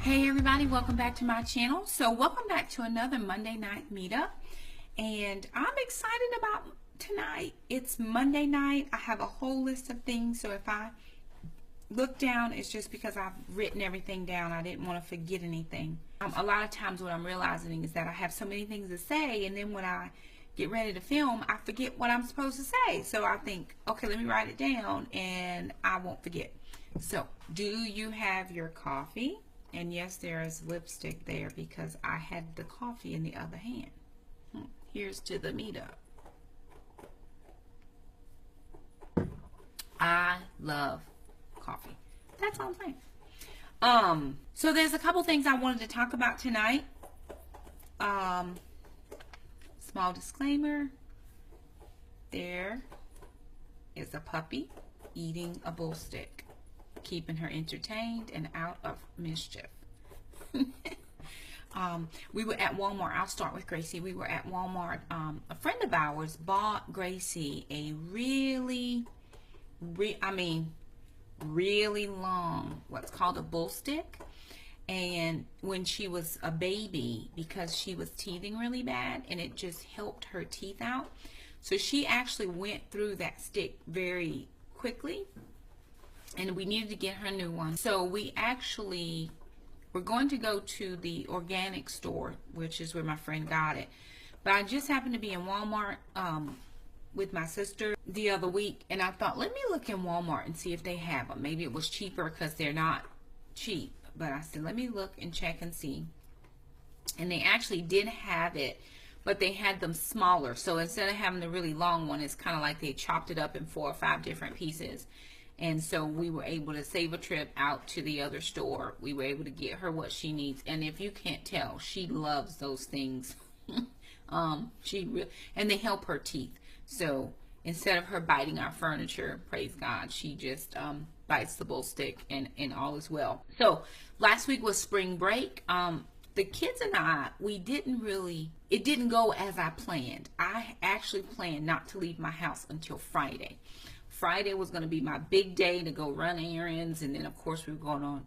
Hey everybody, welcome back to my channel. So welcome back to another Monday night meetup, and I'm excited about tonight. It's Monday night. I have a whole list of things, so if I look down, it's just because I've written everything down. I didn't want to forget anything. A lot of times what I'm realizing is that I have so many things to say, and then when I get ready to film, I forget what I'm supposed to say. So I think, okay, let me write it down and I won't forget. So, do you have your coffee? And yes, there is lipstick there because I had the coffee in the other hand. Here's to the meetup. I love coffee. That's all I'm saying. So there's a couple things I wanted to talk about tonight. Small disclaimer. There is a puppy eating a bull stick, keeping her entertained and out of mischief. We were at Walmart. I'll start with Gracie. We were at Walmart. A friend of ours bought Gracie a really long, what's called a bull stick. And when she was a baby, because she was teething really bad, and it just helped her teeth out. So she actually went through that stick very quickly, and we needed to get her a new one. So we're going to go to the organic store, which is where my friend got it. But I just happened to be in Walmart with my sister the other week, and I thought, let me look in Walmart and see if they have them. Maybe it was cheaper because they're not cheap. But I said, let me look and check and see. And they actually did have it, but they had them smaller. So instead of having the really long one, it's kind of like they chopped it up in 4 or 5 different pieces. And so we were able to save a trip out to the other store. We were able to get her what she needs. And if you can't tell, she loves those things. And they help her teeth. So instead of her biting our furniture, praise God, she just bites the bull stick, and all is well. So last week was spring break. The kids and I, it didn't go as I planned. I actually planned not to leave my house until Friday. Friday was going to be my big day to go run errands, and then of course we were going on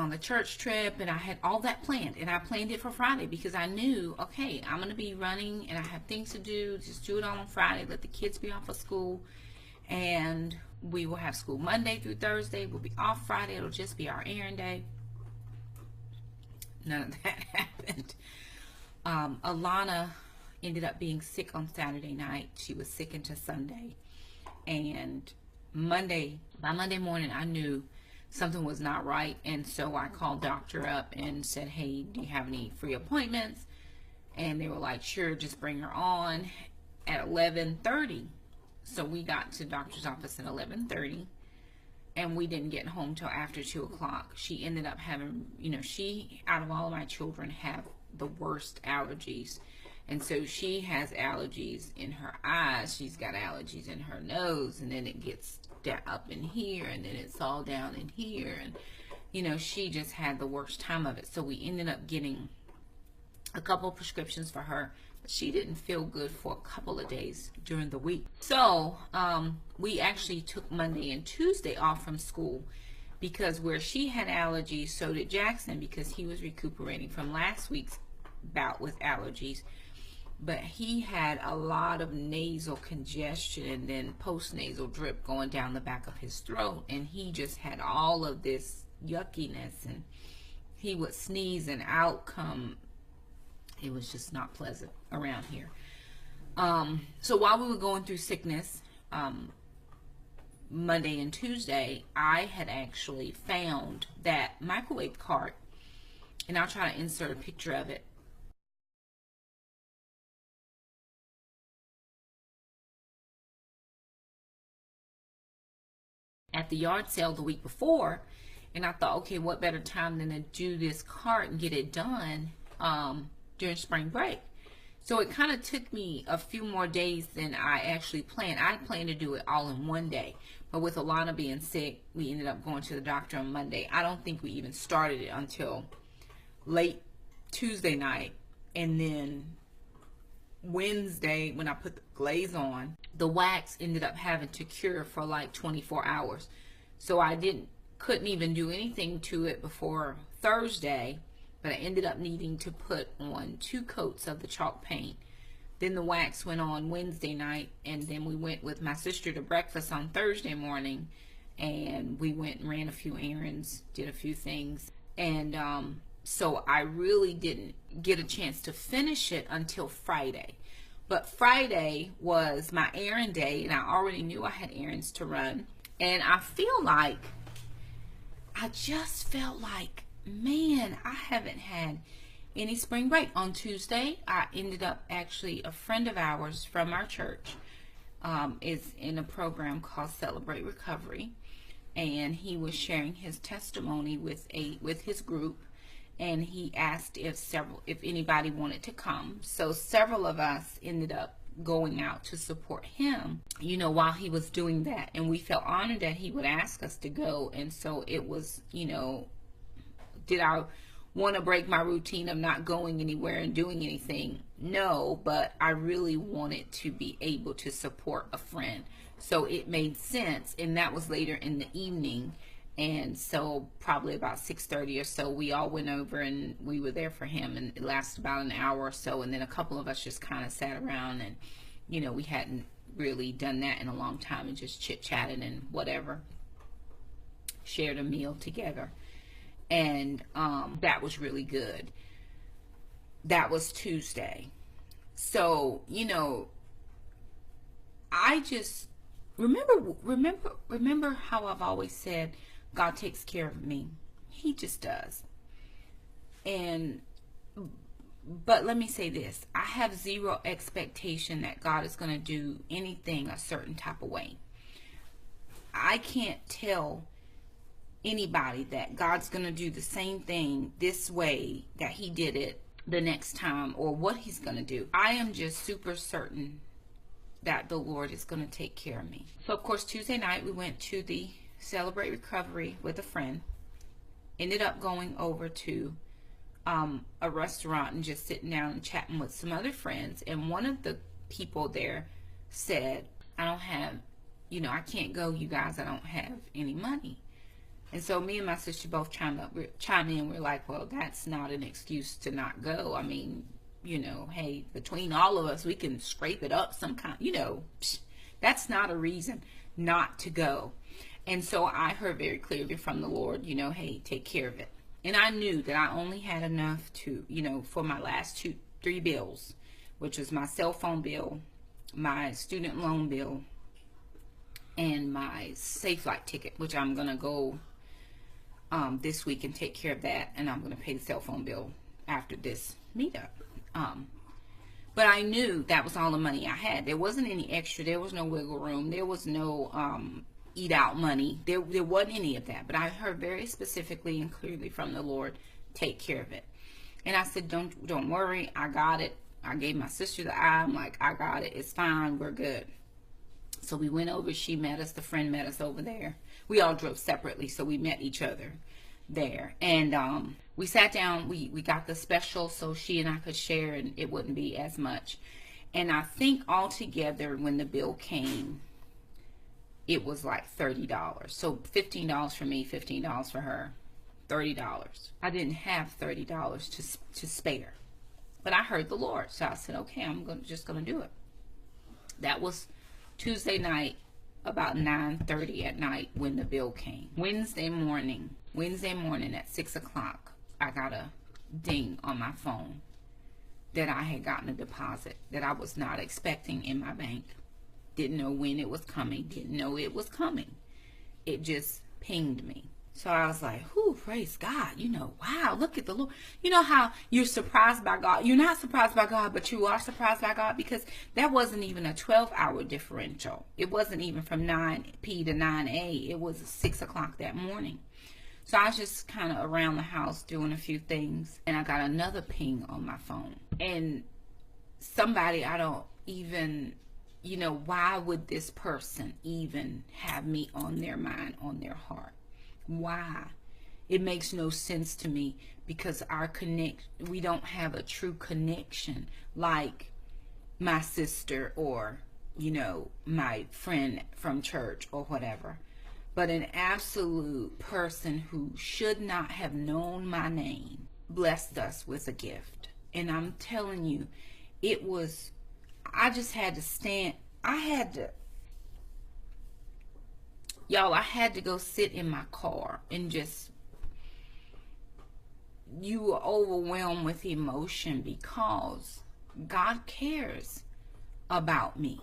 the church trip, and I had all that planned, and I planned it for Friday because I knew, okay, I'm going to be running and I have things to do. Just do it all on Friday, let the kids be off of school, and we will have school Monday through Thursday. We'll be off Friday. It'll just be our errand day. None of that happened. Alana ended up being sick on Saturday night. She was sick into Sunday. And by Monday morning, I knew something was not right. And so I called doctor up and said, hey, do you have any free appointments? And they were like, sure, just bring her on at 11:30. So we got to doctor's office at 11:30, and we didn't get home till after 2 o'clock. She ended up having, she, out of all of my children, have the worst allergies. And so she has allergies in her eyes. She's got allergies in her nose, and then it gets up in here, and then it's all down in here. And, she just had the worst time of it. So we ended up getting a couple prescriptions for her. But she didn't feel good for a couple of days during the week. So we actually took Monday and Tuesday off from school because where she had allergies, so did Jackson, because he was recuperating from last week's bout with allergies. But he had a lot of nasal congestion and then post-nasal drip going down the back of his throat. And he just had all of this yuckiness, and he would sneeze and it was just not pleasant around here. So while we were going through sickness, Monday and Tuesday, I had actually found that microwave cart, and I'll try to insert a picture of it. At the yard sale the week before, and I thought, okay, what better time than to do this cart and get it done during spring break. So it kind of took me a few more days than I actually planned. I planned to do it all in one day, but with Alana being sick, we ended up going to the doctor on Monday. I don't think we even started it until late Tuesday night, and then Wednesday when I put the glaze on, the wax ended up having to cure for like 24 hours. So I couldn't even do anything to it before Thursday, but I ended up needing to put on 2 coats of the chalk paint. Then the wax went on Wednesday night, and then we went with my sister to breakfast on Thursday morning, and we went and ran a few errands, did a few things, and so I really didn't get a chance to finish it until Friday. But Friday was my errand day, and I already knew I had errands to run, and I just felt like, man, I haven't had any spring break. On Tuesday, I ended up, actually, a friend of ours from our church is in a program called Celebrate Recovery, and he was sharing his testimony with his group, and he asked if anybody wanted to come. So several of us ended up going out to support him, while he was doing that, and we felt honored that he would ask us to go. And so it was, did I want to break my routine of not going anywhere and doing anything? No, but I really wanted to be able to support a friend, so it made sense. And that was later in the evening, and so probably about 6:30 or so, we all went over and we were there for him, and it lasted about an hour or so, and then a couple of us just kind of sat around, and we hadn't really done that in a long time, and just chit-chatted and whatever, shared a meal together. And that was really good. That was Tuesday. So, I just remember how I've always said God takes care of me. He just does. But let me say this. I have zero expectation that God is going to do anything a certain type of way. I can't tell anybody that God's going to do the same thing this way that he did it the next time, or what he's going to do. I am just super certain that the Lord is going to take care of me. So of course, Tuesday night we went to the Celebrate Recovery with a friend. Ended up going over to a restaurant and just sitting down and chatting with some other friends. And one of the people there said, I don't have, I can't go, you guys, I don't have any money. And so me and my sister both chime in. We're like, well, that's not an excuse to not go. I mean, hey, between all of us, we can scrape it up some kind, that's not a reason not to go. And so I heard very clearly from the Lord, hey, take care of it. And I knew that I only had enough to, for my last 3 bills, which was my cell phone bill, my student loan bill, and my Safe Flight ticket, which I'm going to go this week and take care of that. And I'm going to pay the cell phone bill after this meetup. But I knew that was all the money I had. There wasn't any extra. There was no wiggle room. There was no eat out money. There wasn't any of that. But I heard very specifically and clearly from the Lord, take care of it. And I said, don't worry, I got it. I gave my sister the eye. I'm like, I got it. It's fine. We're good. So we went over. She met us. The friend met us over there. We all drove separately, so we met each other there. And we sat down. We got the special so she and I could share, and it wouldn't be as much. And I think altogether, when the bill came, it was like $30. So $15 for me, $15 for her, $30. I didn't have $30 to spare. But I heard the Lord. So I said, okay, I'm just going to do it. That was Tuesday night, about 9:30 at night when the bill came. Wednesday morning at 6 o'clock, I got a ding on my phone that I had gotten a deposit that I was not expecting in my bank. Didn't know when it was coming. Didn't know it was coming. It just pinged me. So I was like, whew, praise God. Wow, look at the Lord. You know how you're surprised by God. You're not surprised by God, but you are surprised by God, because that wasn't even a 12-hour differential. It wasn't even from 9 p to 9 a. It was 6 o'clock that morning. So I was just kind of around the house doing a few things, and I got another ping on my phone. And somebody, I don't even, why would this person even have me on their mind, on their heart? Why? It makes no sense to me, because we don't have a true connection like my sister or, my friend from church or whatever. But an absolute person who should not have known my name blessed us with a gift. And I'm telling you, it was, I just had to stand, y'all, I had to go sit in my car and just, you were overwhelmed with emotion because God cares about me.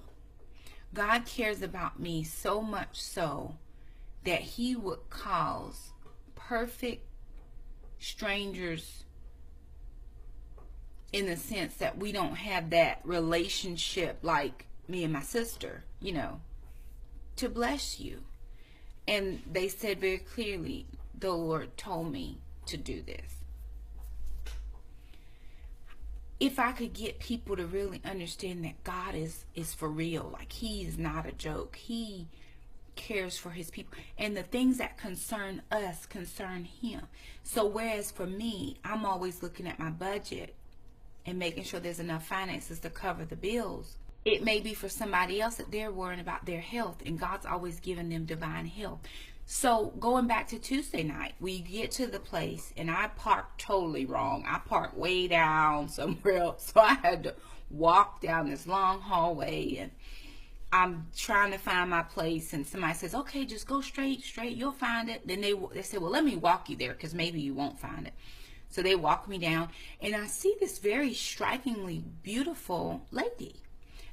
God cares about me so much so that he would cause perfect strangers, in the sense that we don't have that relationship like me and my sister, you know, to bless you. And they said very clearly, the Lord told me to do this. If I could get people to really understand that God is for real, like he is not a joke. He cares for his people, and the things that concern us concern him. So whereas for me, I'm always looking at my budget and making sure there's enough finances to cover the bills, it may be for somebody else that they're worrying about their health, and God's always given them divine health. So going back to Tuesday night, we get to the place and I parked totally wrong. I parked way down somewhere else, so I had to walk down this long hallway, and I'm trying to find my place, and somebody says, okay, just go straight, you'll find it. Then they said, well, let me walk you there because maybe you won't find it. So they walk me down, and I see this very strikingly beautiful lady.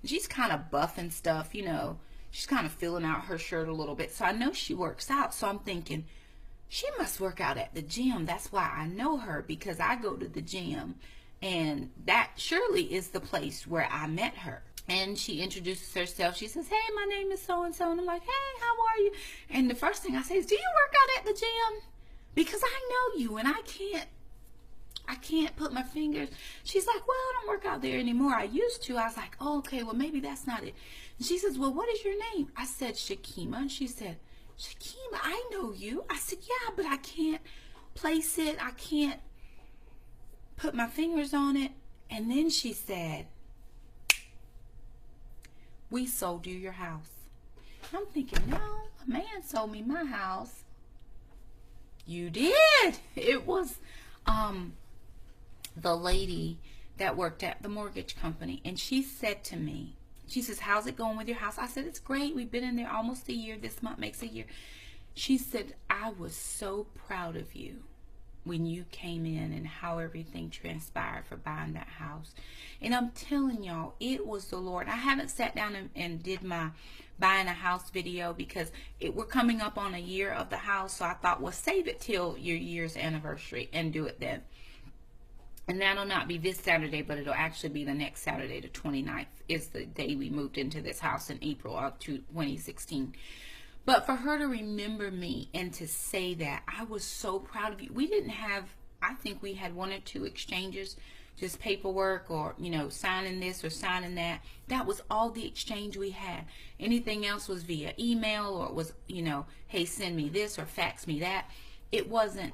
And she's kind of buff and stuff, you know. She's kind of filling out her shirt a little bit. So I know she works out. So I'm thinking, she must work out at the gym. That's why I know her, because I go to the gym, and that surely is the place where I met her. And she introduces herself. She says, hey, my name is so-and-so. And I'm like, hey, how are you? And the first thing I say is, do you work out at the gym? Because I know you, and I can't put my fingers. She's like, well, I don't work out there anymore. I used to. I was like, oh, okay, well, maybe that's not it. And she says, well, what is your name? I said, Shakema. And she said, Shakema, I know you. I said, yeah, but I can't place it. I can't put my fingers on it. And then she said, we sold you your house. I'm thinking, no, a man sold me my house. You did. It was the lady that worked at the mortgage company, and she said to me, she says, how's it going with your house? I said, it's great. We've been in there almost a year. This month makes a year. She said, I was so proud of you when you came in and how everything transpired for buying that house. And I'm telling y'all, it was the Lord. I haven't sat down and did my buying a house video because we're coming up on a year of the house. So I thought, well, save it till your year's anniversary and do it then. And that'll not be this Saturday, but it'll actually be the next Saturday, the 29th, is the day we moved into this house in April of 2016. But for her to remember me and to say that, I was so proud of you. We didn't have, I think we had one or two exchanges, just paperwork or, you know, signing this or signing that. That was all the exchange we had. Anything else was via email, or it was, you know, hey, send me this or fax me that. It wasn't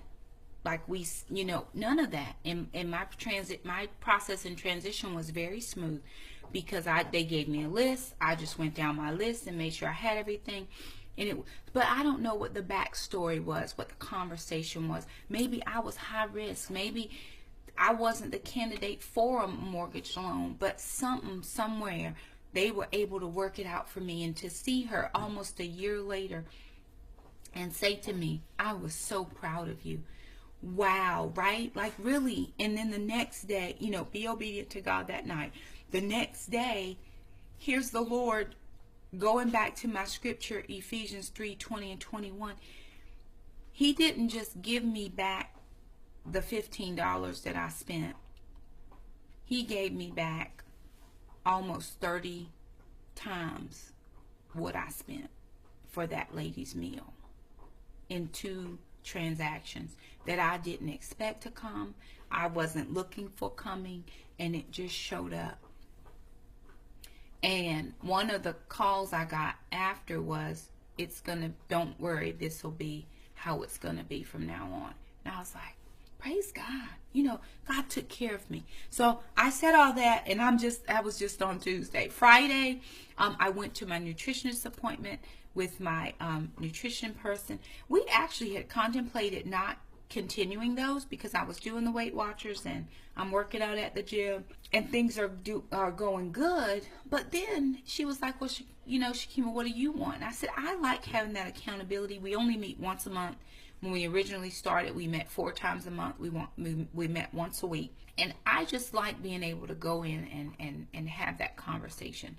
like we, you know, none of that. And my process and transition was very smooth because they gave me a list. I just went down my list and made sure I had everything. But I don't know what the backstory was, what the conversation was. Maybe I was high risk. Maybe I wasn't the candidate for a mortgage loan, but somewhere, they were able to work it out for me. And to see her almost a year later and say to me, I was so proud of you. Wow, right? Like really. And then the next day, you know, be obedient to God that night. The next day, here's the Lord going back to my scripture, Ephesians 3:20 and 21. He didn't just give me back the $15 that I spent. He gave me back almost 30 times what I spent for that lady's meal in 2 transactions that I didn't expect to come. I wasn't looking for coming, and it just showed up. And one of the calls I got after was, don't worry, this will be how it's going to be from now on. And I was like, praise God. You know, God took care of me. So I said all that, and I was just on Tuesday. Friday, I went to my nutritionist appointment with my nutrition person. We actually had contemplated not continuing those because I was doing the Weight Watchers and I'm working out at the gym and things are going good. But then she was like, well, Shakema, what do you want? And I said, I like having that accountability. We only meet once a month. When we originally started, we met 4 times a month. We met once a week. And I just like being able to go in and have that conversation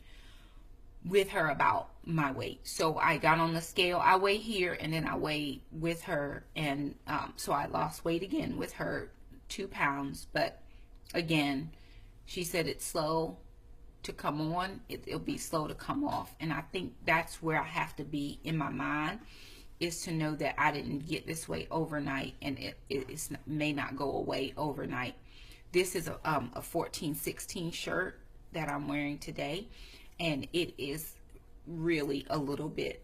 with her about my weight. So I got on the scale. I weigh here, and then I weigh with her. And so I lost weight again with her, 2 pounds. But again, she said it's slow to come on. It'll be slow to come off. And I think that's where I have to be in my mind, is to know that I didn't get this way overnight, and it may not go away overnight. This is a 14-16 shirt that I'm wearing today, and it is really a little bit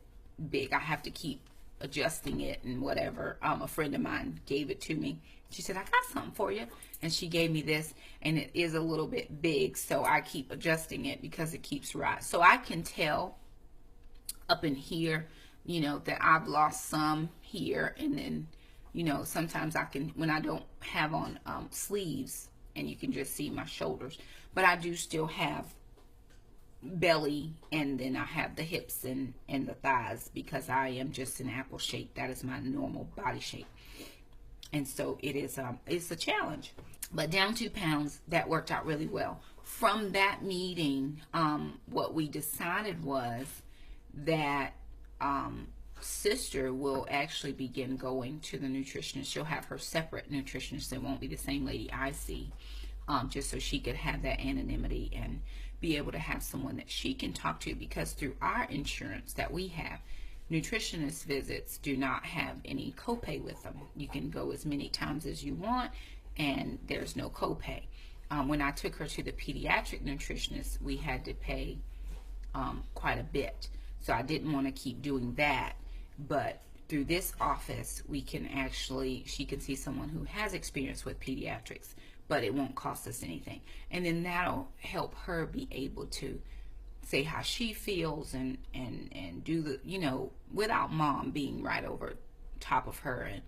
big. I have to keep adjusting it and whatever. A friend of mine gave it to me. She said, I got something for you. And she gave me this, and it is a little bit big, so I keep adjusting it because it keeps right. So I can tell up in here, you know, that I've lost some here, and then, you know, sometimes I can, when I don't have on sleeves, and you can just see my shoulders, but I do still have belly, and then I have the hips and the thighs, because I am just an apple shape. That is my normal body shape. And so it is it's a challenge, but down 2 pounds, that worked out really well. From that meeting, what we decided was that sister will actually begin going to the nutritionist. She'll have her separate nutritionist. It won't be the same lady I see, just so she could have that anonymity and be able to have someone that she can talk to, because through our insurance that we have, nutritionist visits do not have any copay with them. You can go as many times as you want, and there's no copay. When I took her to the pediatric nutritionist, we had to pay quite a bit. So I didn't want to keep doing that. But through this office, we can actually, she can see someone who has experience with pediatrics, but it won't cost us anything. And then that'll help her be able to say how she feels and do the, you know, without mom being right over top of her and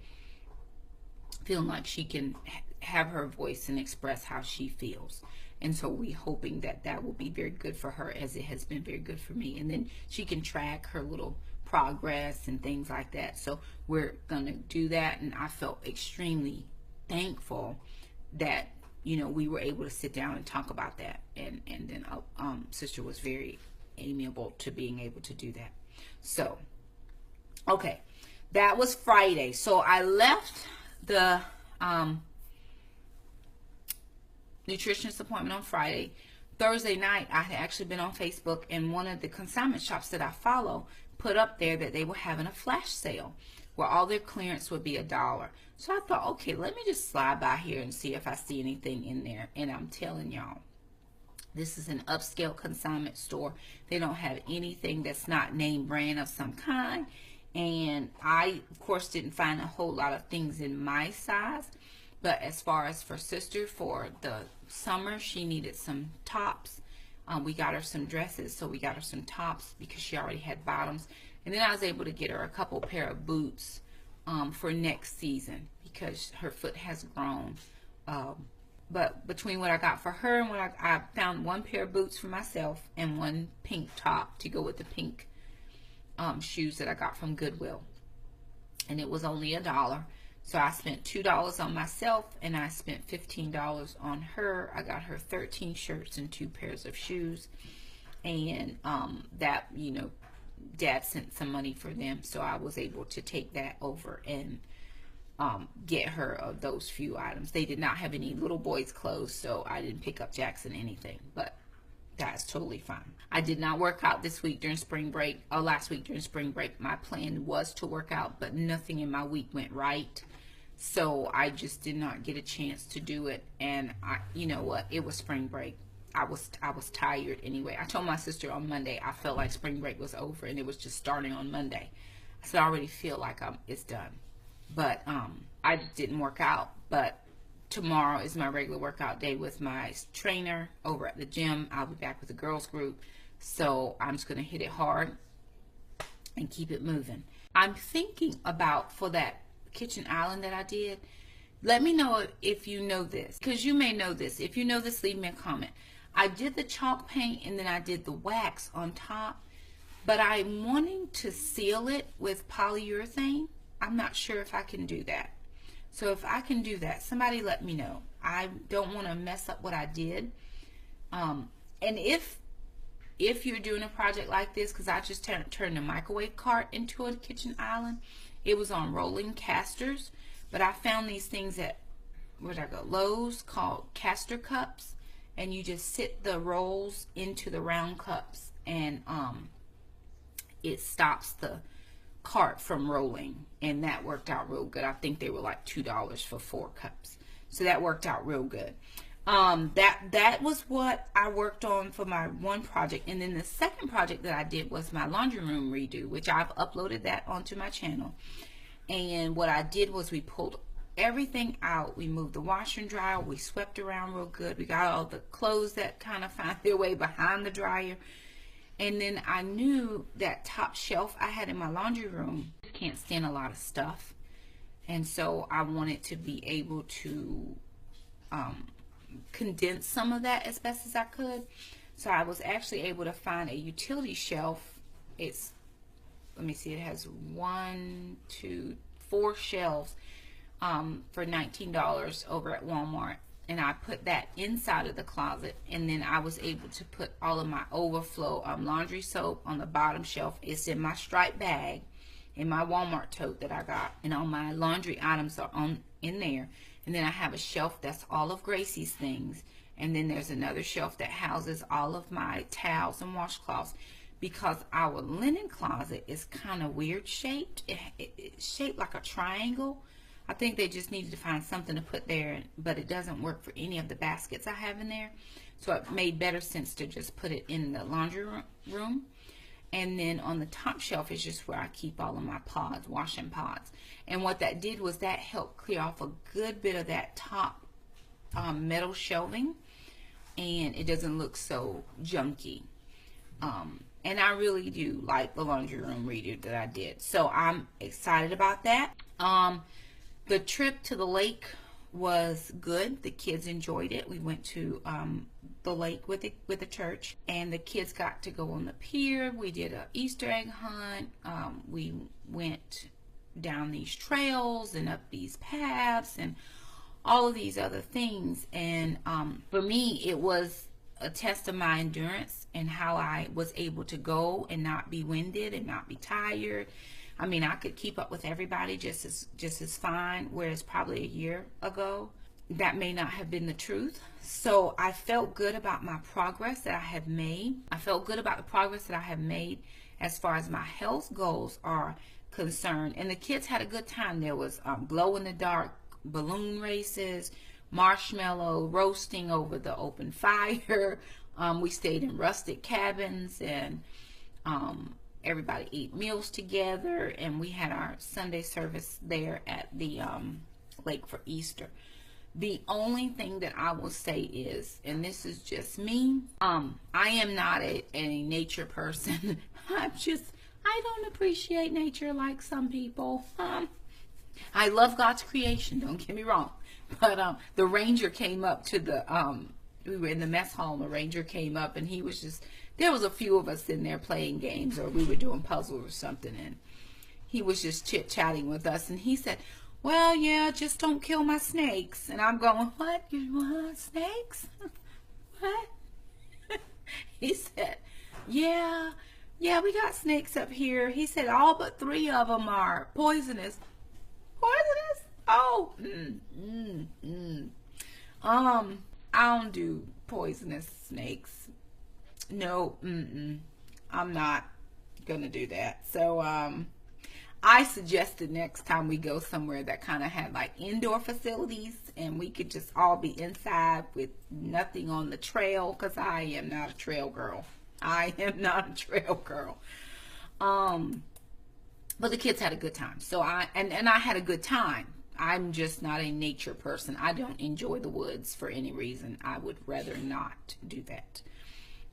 feeling like she can have her voice and express how she feels. And so we're hoping that that will be very good for her, as it has been very good for me. And then she can track her little progress and things like that. So we're going to do that. And I felt extremely thankful that, you know, we were able to sit down and talk about that. And then sister was very amiable to being able to do that. So, okay, that was Friday. So I left the nutritionist appointment on Friday. Thursday night, I had actually been on Facebook, and one of the consignment shops that I follow put up there that they were having a flash sale where all their clearance would be $1. So I thought, okay, let me just slide by here and see if I see anything in there. And I'm telling y'all, this is an upscale consignment store. They don't have anything that's not name brand of some kind. And I, of course, didn't find a whole lot of things in my size. But as far as for sister, for the summer, she needed some tops. We got her some dresses, so we got her some tops because she already had bottoms. And then I was able to get her a couple pair of boots for next season because her foot has grown. But between what I got for her and what I found, 1 pair of boots for myself and 1 pink top to go with the pink shoes that I got from Goodwill. And it was only $1. So I spent $2 on myself, and I spent $15 on her. I got her 13 shirts and 2 pairs of shoes. And that, you know, Dad sent some money for them, so I was able to take that over and get her those few items. They did not have any little boys' clothes, so I didn't pick up Jackson anything, but that's totally fine. I did not work out this week during spring break, or last week during spring break. My plan was to work out, but nothing in my week went right. So I just did not get a chance to do it. And you know what? It was spring break. I was tired anyway. I told my sister on Monday I felt like spring break was over and it was just starting on Monday. I said I already feel like it's done. but I just didn't work out. But tomorrow is my regular workout day with my trainer over at the gym. I'll be back with the girls group, so I'm just going to hit it hard and keep it moving. I'm thinking about, for that kitchen island that I did, let me know if you know this, because you may know this. If you know this, leave me a comment. I did the chalk paint and then I did the wax on top, but I'm wanting to seal it with polyurethane. I'm not sure if I can do that. So if I can do that, somebody let me know. I don't want to mess up what I did. And if you're doing a project like this, because I just turned the microwave cart into a kitchen island. It was on rolling casters, but I found these things at, where'd I go? Lowe's, called caster cups, and you just sit the rolls into the round cups, and it stops the cart from rolling, and that worked out real good. I think they were like $2 for 4 cups, so that worked out real good. That was what I worked on for my one project. And then the second project that I did was my laundry room redo, which I've uploaded that onto my channel. And what I did was we pulled everything out. We moved the washer and dryer. We swept around real good. We got all the clothes that kind of found their way behind the dryer. And then I knew that top shelf I had in my laundry room can't stand a lot of stuff. And so I wanted to be able to condense some of that as best as I could. So I was actually able to find a utility shelf. It's, let me see, it has 1, 2, 4 shelves for $19 over at Walmart, and I put that inside of the closet. And then I was able to put all of my overflow laundry soap on the bottom shelf. It's in my striped bag in my Walmart tote that I got, and all my laundry items are in there. And then I have a shelf that's all of Gracie's things. And then there's another shelf that houses all of my towels and washcloths, because our linen closet is kind of weird shaped. It's shaped like a triangle. I think they just needed to find something to put there, but it doesn't work for any of the baskets I have in there. So it made better sense to just put it in the laundry room. And then on the top shelf is just where I keep all of my pods, washing pods. And what that did was that helped clear off a good bit of that top metal shelving, and it doesn't look so junky. And I really do like the laundry room redo that I did. So I'm excited about that. The trip to the lake was good. The kids enjoyed it. We went to the lake with the church, and the kids got to go on the pier. We did an Easter egg hunt. We went down these trails and up these paths and all of these other things. And for me, it was a test of my endurance and how I was able to go and not be winded and not be tired. I mean, I could keep up with everybody just as fine, whereas probably a year ago, that may not have been the truth. So I felt good about my progress that I have made. I felt good about the progress that I have made as far as my health goals are concerned. And the kids had a good time. There was glow-in-the-dark balloon races, marshmallow roasting over the open fire. We stayed in rustic cabins, and everybody ate meals together, and we had our Sunday service there at the lake for Easter. The only thing that I will say is, and this is just me, I am not a nature person. I don't appreciate nature like some people. I love God's creation, don't get me wrong. But the ranger came up to the, we were in the mess hall, and the ranger came up, and he was just, there was a few of us in there playing games, or we were doing puzzles or something, and he was just chit-chatting with us, and he said, well, yeah, just don't kill my snakes. And I'm going, what? You want snakes? What? He said, yeah, we got snakes up here. He said, all but 3 of them are poisonous. Poisonous? Oh, I don't do poisonous snakes. No, I'm not gonna do that. So, I suggested next time we go somewhere that kind of had like indoor facilities, and we could just all be inside with nothing on the trail, because I am not a trail girl. I am not a trail girl. But the kids had a good time. So I had a good time. I'm just not a nature person. I don't enjoy the woods for any reason. I would rather not do that.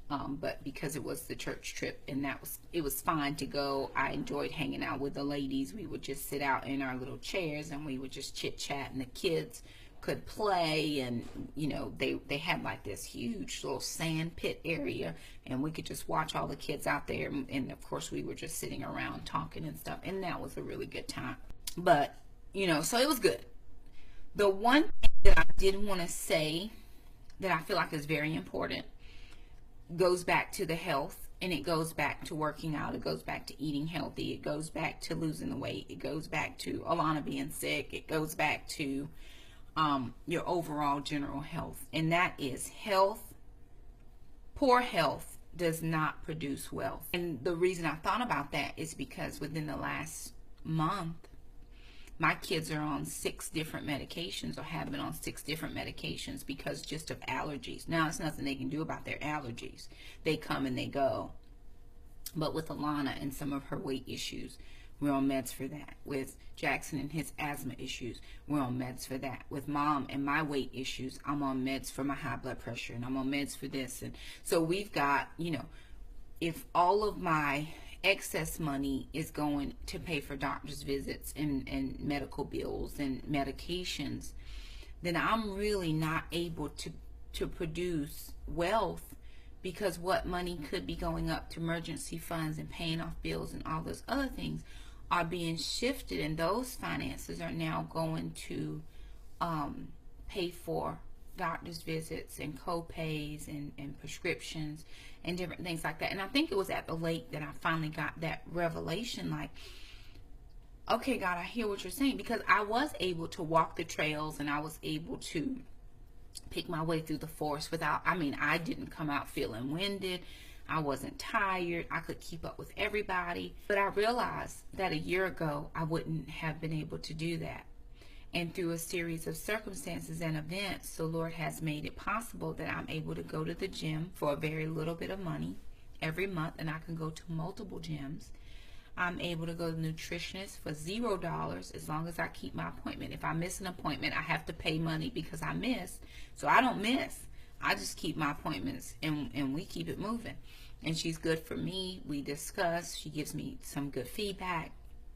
But because it was the church trip, and it was fine to go. I enjoyed hanging out with the ladies. We would just sit out in our little chairs and we would just chit chat, and the kids could play. And you know, they had like this huge little sand pit area, and we could just watch all the kids out there. And of course we were just sitting around talking and stuff, and that was a really good time. But you know, so it was good. The one thing that I did want to say that I feel like is very important goes back to the health, and it goes back to working out. It goes back to eating healthy. It goes back to losing the weight. It goes back to Alana being sick. It goes back to your overall general health, and that is health. Poor health does not produce wealth. And the reason I thought about that is because within the last month, my kids are on 6 different medications, or have been on 6 different medications because just of allergies. Now, it's nothing they can do about their allergies. They come and they go. But with Alana and some of her weight issues, we're on meds for that. With Jackson and his asthma issues, we're on meds for that. With Mom and my weight issues, I'm on meds for my high blood pressure, and I'm on meds for this. And so we've got, you know, if all of my excess money is going to pay for doctor's visits and medical bills and medications, then I'm really not able to produce wealth, because what money could be going up to emergency funds and paying off bills and all those other things are being shifted, and those finances are now going to pay for doctor's visits and co-pays and prescriptions and different things like that. And I think it was at the lake that I finally got that revelation, like, okay, God, I hear what you're saying, because I was able to walk the trails and I was able to pick my way through the forest without, I didn't come out feeling winded. I wasn't tired. I could keep up with everybody. But I realized that a year ago, I wouldn't have been able to do that. And through a series of circumstances and events, the Lord has made it possible that I'm able to go to the gym for a very little bit of money every month, and I can go to multiple gyms. I'm able to go to the nutritionist for $0 as long as I keep my appointment. If I miss an appointment, I have to pay money because I missed. So I don't miss. I just keep my appointments, and we keep it moving. And she's good for me. We discuss. She gives me some good feedback.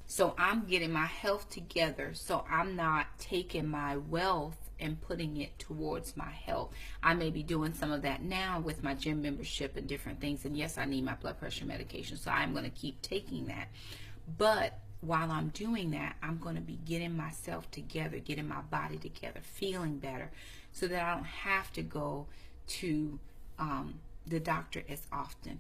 So I'm getting my health together, so I'm not taking my wealth and putting it towards my health. I may be doing some of that now with my gym membership and different things. And yes, I need my blood pressure medication, so I'm going to keep taking that. But while I'm doing that, I'm going to be getting myself together, getting my body together, feeling better, so that I don't have to go to the doctor as often.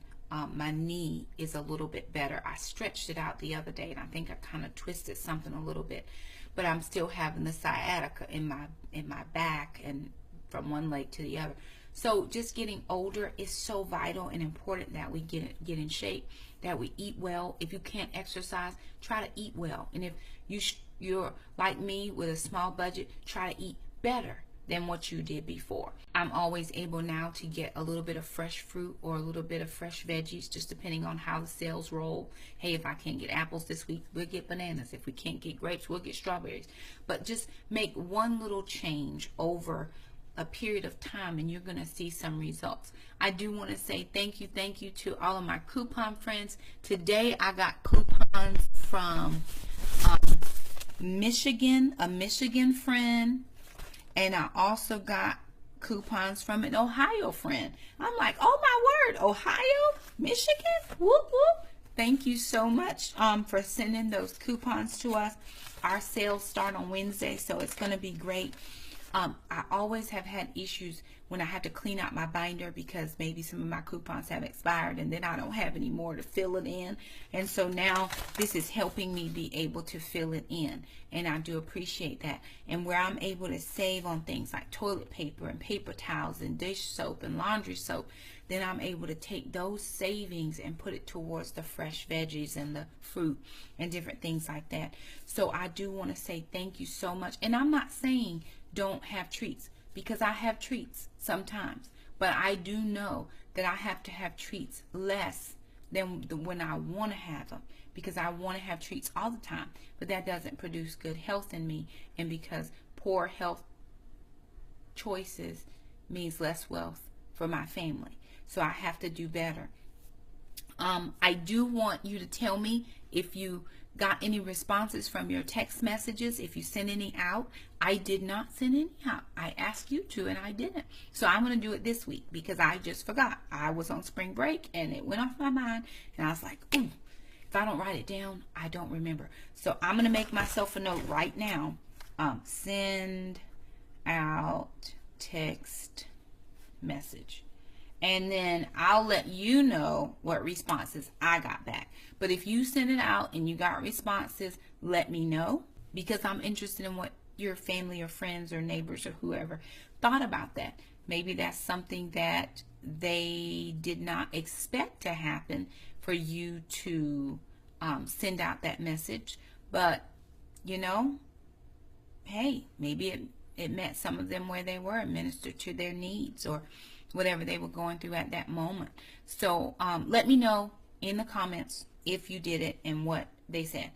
My knee is a little bit better. I stretched it out the other day, and I think I kind of twisted something a little bit, but I'm still having the sciatica in my back and from one leg to the other. So just getting older is so vital and important that we get in shape, that we eat well. If you can't exercise, try to eat well. And if you're like me with a small budget, try to eat better than what you did before. I'm always able now to get a little bit of fresh fruit or a little bit of fresh veggies, just depending on how the sales roll. Hey, if I can't get apples this week, we'll get bananas. If we can't get grapes, we'll get strawberries. But just make one little change over a period of time, and you're going to see some results. I do want to say thank you to all of my coupon friends. Today I got coupons from Michigan, a Michigan friend. And I also got coupons from an Ohio friend. I'm like, oh my word, Ohio, Michigan, whoop whoop. Thank you so much for sending those coupons to us. Our sales start on Wednesday, so it's going to be great. I always have had issues when I had to clean out my binder because maybe some of my coupons have expired, and then I don't have any more to fill it in. And so now this is helping me be able to fill it in, and I do appreciate that. And where I'm able to save on things like toilet paper and paper towels and dish soap and laundry soap, then I'm able to take those savings and put it towards the fresh veggies and the fruit and different things like that. So I do want to say thank you so much. And I'm not saying don't have treats, because I have treats sometimes, but I do know that I have to have treats less than when I want to have them, because I want to have treats all the time. But that doesn't produce good health in me, and because poor health choices means less wealth for my family. So I have to do better. I do want you to tell me if you got any responses from your text messages, if you sent any out. I did not send any out. I asked you to, and I didn't. So I'm going to do it this week because I just forgot. I was on spring break and it went off my mind, and I was like, ooh, if I don't write it down, I don't remember. So I'm going to make myself a note right now. Send out text message. And then I'll let you know what responses I got back. But if you send it out and you got responses, let me know, because I'm interested in what your family or friends or neighbors or whoever thought about that. Maybe that's something that they did not expect to happen for you to send out that message. But, you know, hey, maybe it met some of them where they were, ministered to their needs or whatever they were going through at that moment. So let me know in the comments if you did it and what they said.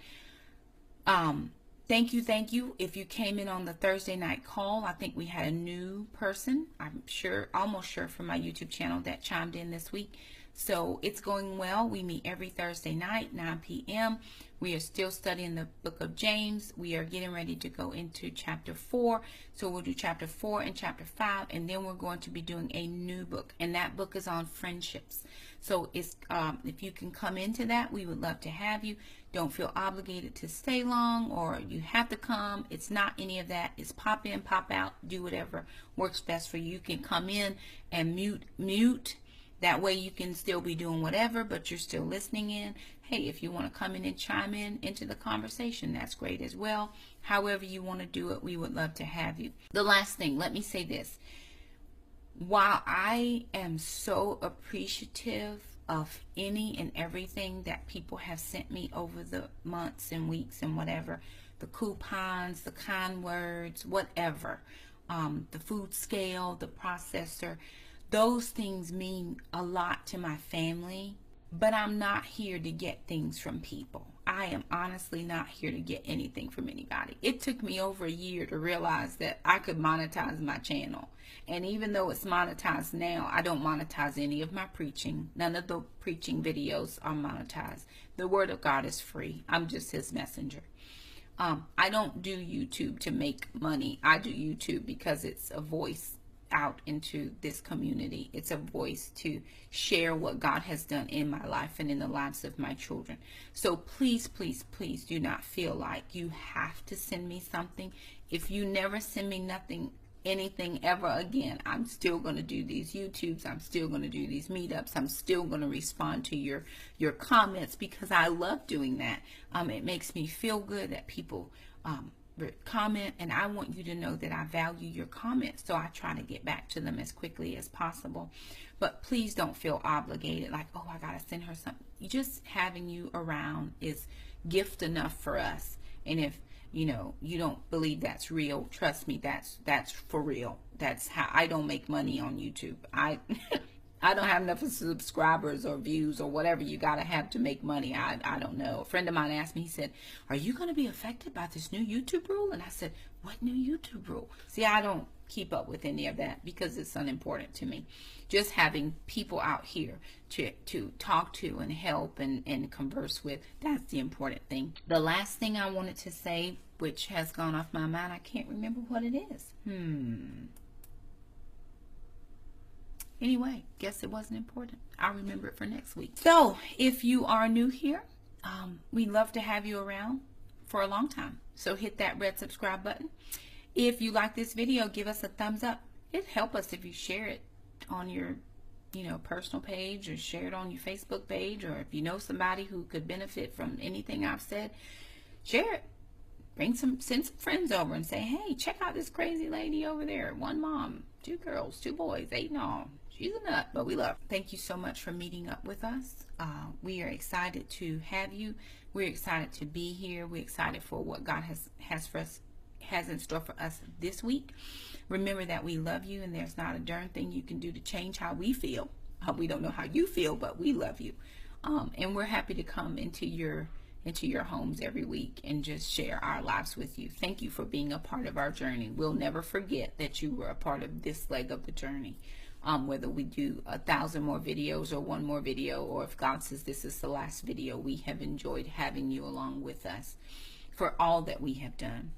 Thank you. If you came in on the Thursday night call, I think we had a new person, I'm sure, almost sure, from my YouTube channel that chimed in this week. So it's going well. We meet every Thursday night, 9 p.m. We are still studying the book of James. We are getting ready to go into chapter 4. So we'll do chapter 4 and chapter 5, and then we're going to be doing a new book, and that book is on friendships. So it's if you can come into that, we would love to have you. Don't feel obligated to stay long or you have to come. It's not any of that. It's pop in, pop out, do whatever works best for you. You can come in and mute. That way you can still be doing whatever, but you're still listening in. Hey, if you want to come in and chime in into the conversation, that's great as well. However you want to do it, we would love to have you. The last thing, let me say this. While I am so appreciative of any and everything that people have sent me over the months and weeks and whatever, the coupons, the kind words, whatever, the food scale, the processor, those things mean a lot to my family, but I'm not here to get things from people. I am honestly not here to get anything from anybody. It took me over a year to realize that I could monetize my channel. And even though it's monetized now, I don't monetize any of my preaching. None of the preaching videos are monetized. The Word of God is free. I'm just His messenger. I don't do YouTube to make money. I do YouTube because it's a voice out into this community. It's a voice to share what God has done in my life and in the lives of my children. So please, please, please do not feel like you have to send me something. If you never send me anything ever again, I'm still going to do these YouTubes. I'm still going to do these meetups. I'm still going to respond to your comments because I love doing that. It makes me feel good that people comment, and I want you to know that I value your comments, so I try to get back to them as quickly as possible. But please don't feel obligated like, oh, I gotta send her something. Just having you around is gift enough for us. And if you don't believe that's real, trust me, that's for real. That's how I don't make money on YouTube. I don't have enough subscribers or views or whatever you got to have to make money. I don't know. A friend of mine asked me, he said, are you going to be affected by this new YouTube rule? And I said, what new YouTube rule? See, I don't keep up with any of that because it's unimportant to me. Just having people out here to talk to and help and converse with, that's the important thing. The last thing I wanted to say, which has gone off my mind, I can't remember what it is. Anyway, guess it wasn't important. I'll remember it for next week. So, if you are new here, we'd love to have you around for a long time. So hit that red subscribe button. If you like this video, give us a thumbs up. It'd help us if you share it on your personal page, or share it on your Facebook page, or if you know somebody who could benefit from anything I've said, share it. Send some friends over and say, hey, check out this crazy lady over there. One mom, 2 girls, 2 boys, 8 in all. She's a nut, but we love her. Thank you so much for meeting up with us. We are excited to have you. We're excited to be here. We're excited for what God has in store for us this week. Remember that we love you, and there's not a darn thing you can do to change how we feel. We don't know how you feel, but we love you. And we're happy to come into your homes every week and just share our lives with you. Thank you for being a part of our journey. We'll never forget that you were a part of this leg of the journey. Whether we do 1,000 more videos or one more video, or if God says this is the last video, we have enjoyed having you along with us for all that we have done.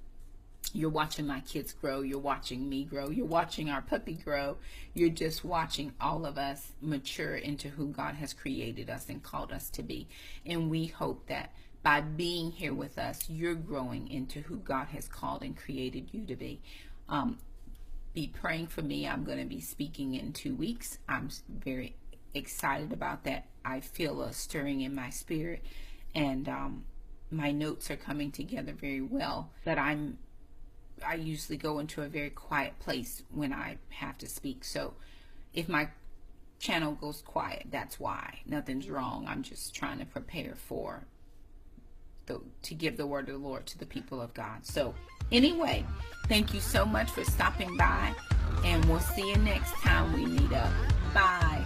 You're watching my kids grow. You're watching me grow. You're watching our puppy grow. You're just watching all of us mature into who God has created us and called us to be. And we hope that by being here with us, you're growing into who God has called and created you to be. Be praying for me. I'm going to be speaking in 2 weeks. I'm very excited about that. I feel a stirring in my spirit, and my notes are coming together very well. But I usually go into a very quiet place when I have to speak. So if my channel goes quiet, that's why. Nothing's wrong. I'm just trying to prepare to give the word of the Lord to the people of God. So anyway, thank you so much for stopping by, and we'll see you next time we meet up. Bye.